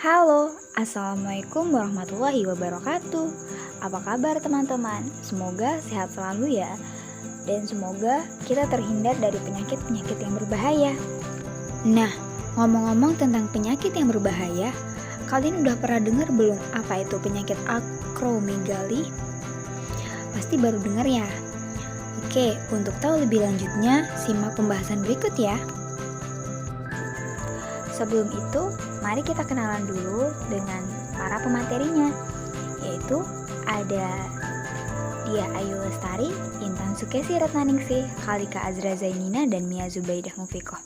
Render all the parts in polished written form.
Halo, Assalamualaikum warahmatullahi wabarakatuh. Apa kabar teman-teman? Semoga sehat selalu ya. Dan semoga kita terhindar dari penyakit-penyakit yang berbahaya. Nah, ngomong-ngomong tentang penyakit yang berbahaya, kalian udah pernah dengar belum apa itu penyakit akromegali? Pasti baru dengar ya. Oke, untuk tahu lebih lanjutnya, simak pembahasan berikut ya. Sebelum itu, mari kita kenalan dulu dengan para pematerinya, yaitu ada Dia Ayu Lestari, Intan Sukesi Retnaningsih, Khalika Azra Zainina, dan Mia Zubaidah Mufikoh.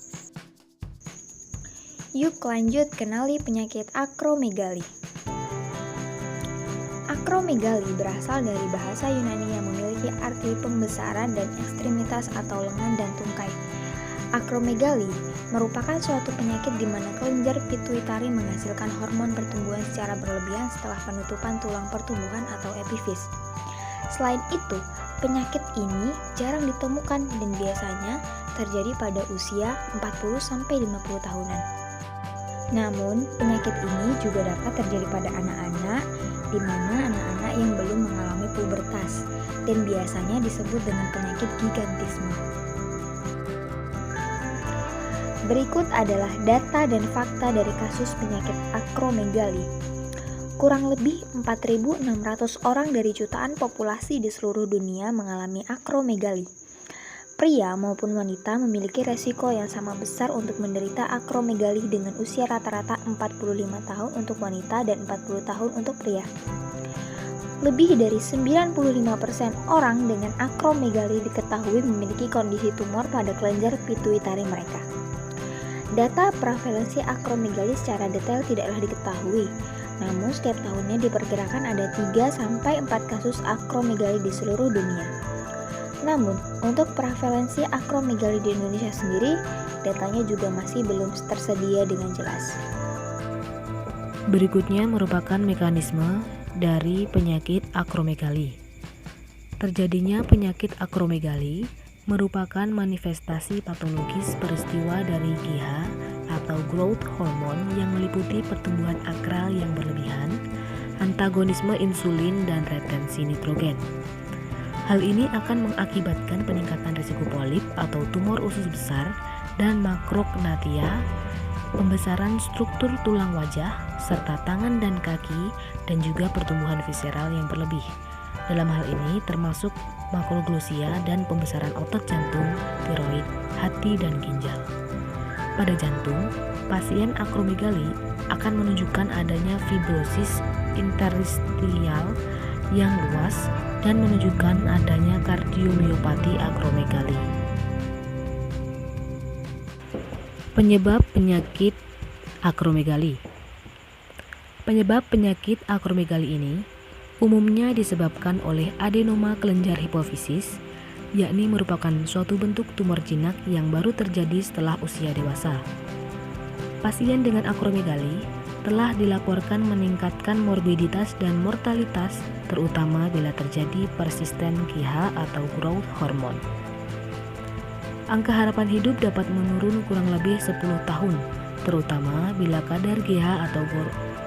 Yuk lanjut kenali penyakit akromegali. Akromegali berasal dari bahasa Yunani yang memiliki arti pembesaran dan ekstremitas atau lengan dan tungkai. Akromegali merupakan suatu penyakit di mana kelenjar pituitari menghasilkan hormon pertumbuhan secara berlebihan setelah penutupan tulang pertumbuhan atau epifis. Selain itu, penyakit ini jarang ditemukan dan biasanya terjadi pada usia 40-50 tahunan. Namun, penyakit ini juga dapat terjadi pada anak-anak, di mana anak-anak yang belum mengalami pubertas dan biasanya disebut dengan penyakit gigantisme. Berikut adalah data dan fakta dari kasus penyakit akromegali. Kurang lebih 4.600 orang dari jutaan populasi di seluruh dunia mengalami akromegali. Pria maupun wanita memiliki resiko yang sama besar untuk menderita akromegali dengan usia rata-rata 45 tahun untuk wanita dan 40 tahun untuk pria. Lebih dari 95% orang dengan akromegali diketahui memiliki kondisi tumor pada kelenjar pituitari mereka. Data prevalensi akromegali secara detail tidaklah diketahui, namun setiap tahunnya diperkirakan ada 3-4 kasus akromegali di seluruh dunia. Namun, untuk prevalensi akromegali di Indonesia sendiri, datanya juga masih belum tersedia dengan jelas. Berikutnya merupakan mekanisme dari penyakit akromegali. Terjadinya penyakit akromegali merupakan manifestasi patologis peristiwa dari GH atau growth hormone yang meliputi pertumbuhan akral yang berlebihan, antagonisme insulin, dan retensi nitrogen. Hal ini akan mengakibatkan peningkatan risiko polip atau tumor usus besar dan makrognathia, pembesaran struktur tulang wajah, serta tangan dan kaki, dan juga pertumbuhan visceral yang berlebih. Dalam hal ini termasuk makroglosia dan pembesaran otot jantung, tiroid, hati, dan ginjal. Pada jantung, pasien akromegali akan menunjukkan adanya fibrosis interstitial yang luas dan menunjukkan adanya kardiomiopati akromegali. Penyebab penyakit akromegali. Penyebab penyakit akromegali ini umumnya disebabkan oleh adenoma kelenjar hipofisis, yakni merupakan suatu bentuk tumor jinak yang baru terjadi setelah usia dewasa. Pasien dengan akromegali telah dilaporkan meningkatkan morbiditas dan mortalitas, terutama bila terjadi persisten GH atau growth hormone. Angka harapan hidup dapat menurun kurang lebih 10 tahun, terutama bila kadar GH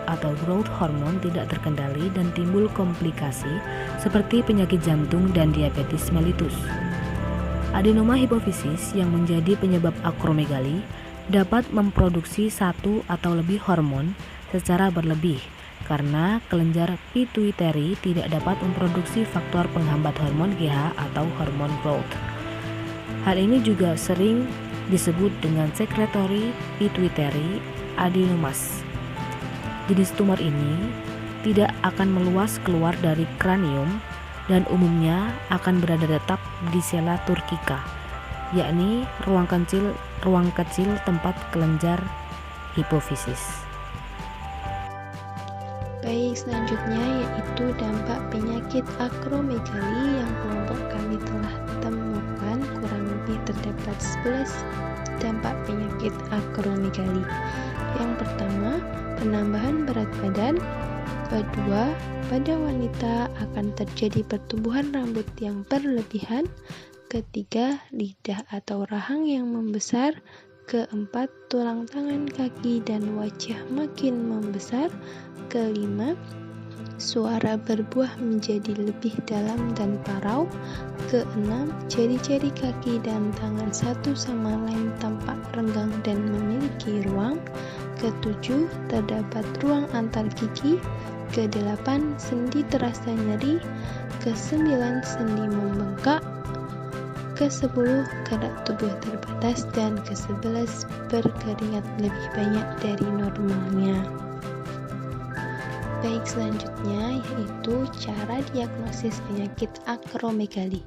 atau growth hormone tidak terkendali dan timbul komplikasi seperti penyakit jantung dan diabetes mellitus. Adenoma hipofisis yang menjadi penyebab akromegali dapat memproduksi satu atau lebih hormon secara berlebih karena kelenjar pituitari tidak dapat memproduksi faktor penghambat hormon GH atau hormon growth. Hal ini juga sering disebut dengan secretory pituitary adenomas. Jenis tumor ini tidak akan meluas keluar dari kranium dan umumnya akan berada tetap di sela turcica, yakni ruang kecil tempat kelenjar hipofisis. Baik, selanjutnya yaitu dampak penyakit akromegali yang kelompok kami telah temukan. Kurang lebih terdapat 11 dampak penyakit akromegali. Yang pertama, penambahan berat badan. Kedua, pada wanita akan terjadi pertumbuhan rambut yang berlebihan. Ketiga, lidah atau rahang yang membesar. Keempat, tulang tangan, kaki, dan wajah makin membesar. Kelima, suara berbuah menjadi lebih dalam dan parau. Keenam, jari-jari kaki dan tangan satu sama lain tampak renggang dan memiliki ruang. Ketujuh, terdapat ruang antar gigi. Kedelapan, sendi terasa nyeri. Kesembilan, sendi membengkak. Ke-10, gerak tubuh terbatas. Dan ke-11, berkeringat lebih banyak dari normalnya. Baik, selanjutnya yaitu cara diagnosis penyakit akromegali.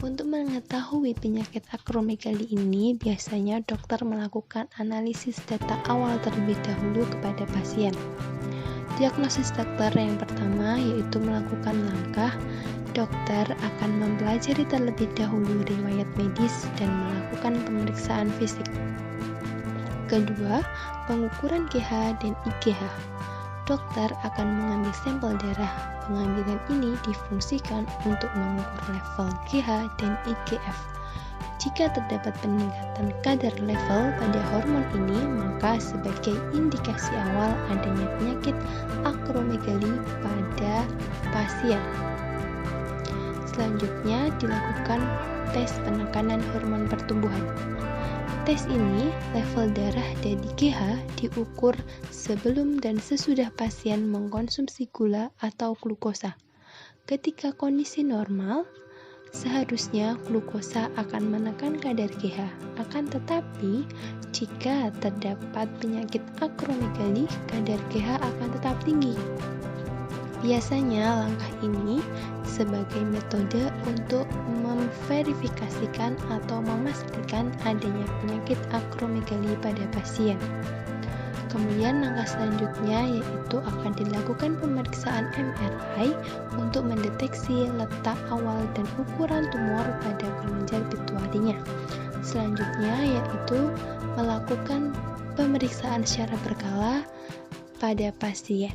Untuk mengetahui penyakit akromegali ini, biasanya dokter melakukan analisis data awal terlebih dahulu kepada pasien. Diagnosis dokter yang pertama yaitu melakukan langkah. Dokter akan mempelajari terlebih dahulu riwayat medis dan melakukan pemeriksaan fisik. Kedua, pengukuran GH dan IgH. Dokter akan mengambil sampel darah. Pengambilan ini difungsikan untuk mengukur level GH dan IGF. Jika terdapat peningkatan kadar level pada hormon ini, maka sebagai indikasi awal adanya penyakit akromegali pada pasien. Selanjutnya dilakukan tes penekanan hormon pertumbuhan. Tes ini, level darah dan GH diukur sebelum dan sesudah pasien mengkonsumsi gula atau glukosa. Ketika kondisi normal, seharusnya glukosa akan menekan kadar GH. Akan tetapi, jika terdapat penyakit akromegali, kadar GH akan tetap tinggi. Biasanya langkah ini sebagai metode untuk memverifikasikan atau memastikan adanya penyakit akromegali pada pasien. Kemudian langkah selanjutnya yaitu akan dilakukan pemeriksaan MRI untuk mendeteksi letak awal dan ukuran tumor pada kelenjar pituitarinya. Selanjutnya yaitu melakukan pemeriksaan secara berkala pada pasien.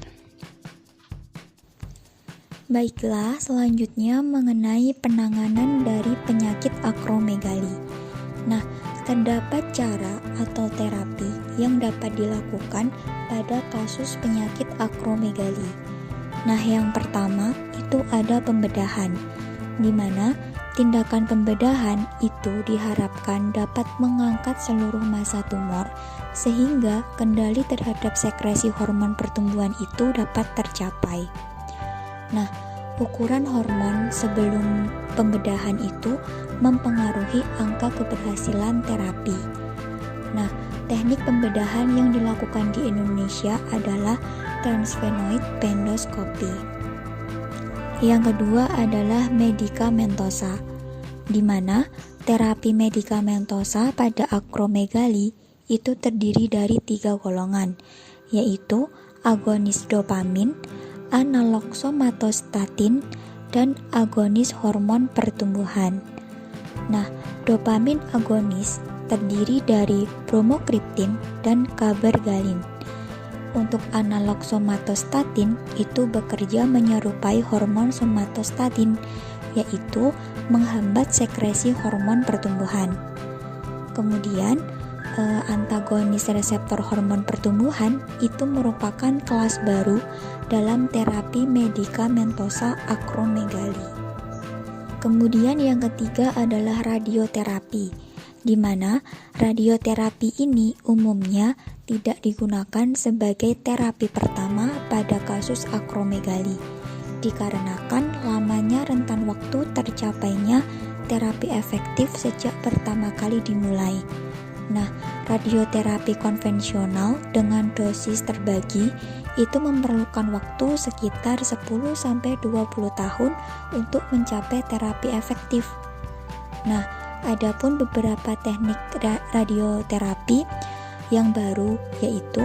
Baiklah, selanjutnya mengenai penanganan dari penyakit akromegali. Nah, terdapat cara atau terapi yang dapat dilakukan pada kasus penyakit akromegali. Nah, yang pertama itu ada pembedahan, di mana tindakan pembedahan itu diharapkan dapat mengangkat seluruh massa tumor sehingga kendali terhadap sekresi hormon pertumbuhan itu dapat tercapai. Nah, ukuran hormon sebelum pembedahan itu mempengaruhi angka keberhasilan terapi. Nah, teknik pembedahan yang dilakukan di Indonesia adalah transvenoid pendoskopi. Yang kedua adalah medikamentosa, di mana terapi medikamentosa pada akromegali itu terdiri dari 3 golongan, yaitu agonis dopamin, analog somatostatin, dan agonis hormon pertumbuhan. Nah, dopamin agonis terdiri dari bromokriptin dan cabergalin. Untuk analog somatostatin itu bekerja menyerupai hormon somatostatin, yaitu menghambat sekresi hormon pertumbuhan. Kemudian, antagonis reseptor hormon pertumbuhan itu merupakan kelas baru dalam terapi medikamentosa akromegali. Kemudian yang ketiga adalah radioterapi, di mana radioterapi ini umumnya tidak digunakan sebagai terapi pertama pada kasus akromegali, dikarenakan lamanya rentan waktu tercapainya terapi efektif sejak pertama kali dimulai. Nah, radioterapi konvensional dengan dosis terbagi itu memerlukan waktu sekitar 10-20 tahun untuk mencapai terapi efektif. Nah, adapun beberapa teknik radioterapi yang baru yaitu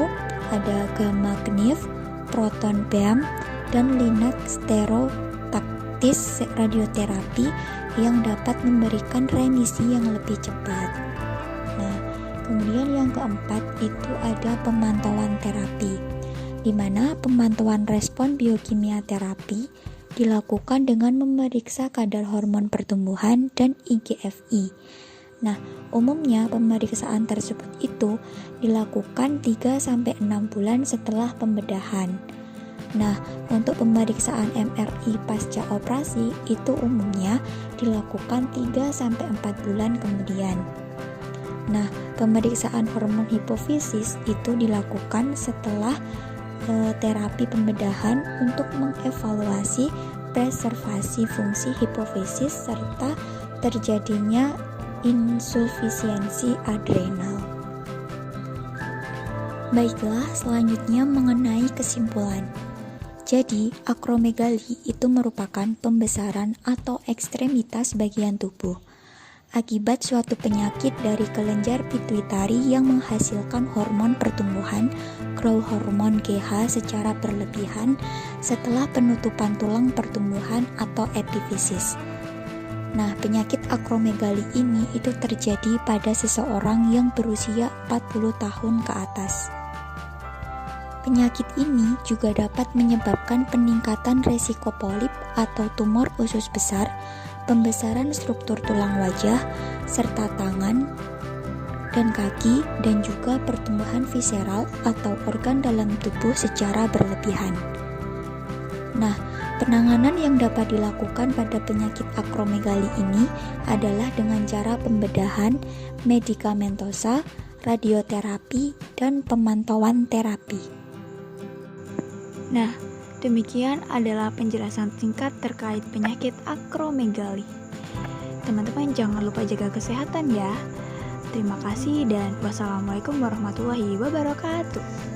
ada gamma knife, proton beam, dan linear stereotactic radioterapi yang dapat memberikan remisi yang lebih cepat. Nah, kemudian yang keempat itu ada pemantauan terapi, di mana pemantauan respon biokimia terapi dilakukan dengan memeriksa kadar hormon pertumbuhan dan IGFI. Nah, umumnya pemeriksaan tersebut itu dilakukan 3-6 bulan setelah pembedahan. Nah, untuk pemeriksaan MRI pasca operasi itu umumnya dilakukan 3-4 bulan kemudian. Nah, pemeriksaan hormon hipofisis itu dilakukan setelah terapi pembedahan untuk mengevaluasi preservasi fungsi hipofisis serta terjadinya insufisiensi adrenal. Baiklah, selanjutnya mengenai kesimpulan. Jadi, akromegali itu merupakan pembesaran atau ekstremitas bagian tubuh akibat suatu penyakit dari kelenjar pituitari yang menghasilkan hormon pertumbuhan, growth hormone GH secara berlebihan setelah penutupan tulang pertumbuhan atau epifisis. Nah, penyakit akromegali ini itu terjadi pada seseorang yang berusia 40 tahun ke atas. Penyakit ini juga dapat menyebabkan peningkatan resiko polip atau tumor usus besar, pembesaran struktur tulang wajah, serta tangan dan kaki, dan juga pertumbuhan visceral atau organ dalam tubuh secara berlebihan. Nah, penanganan yang dapat dilakukan pada penyakit akromegali ini adalah dengan cara pembedahan, medikamentosa, radioterapi, dan pemantauan terapi. Nah, demikian adalah penjelasan singkat terkait penyakit akromegali. Teman-teman jangan lupa jaga kesehatan ya. Terima kasih dan wassalamualaikum warahmatullahi wabarakatuh.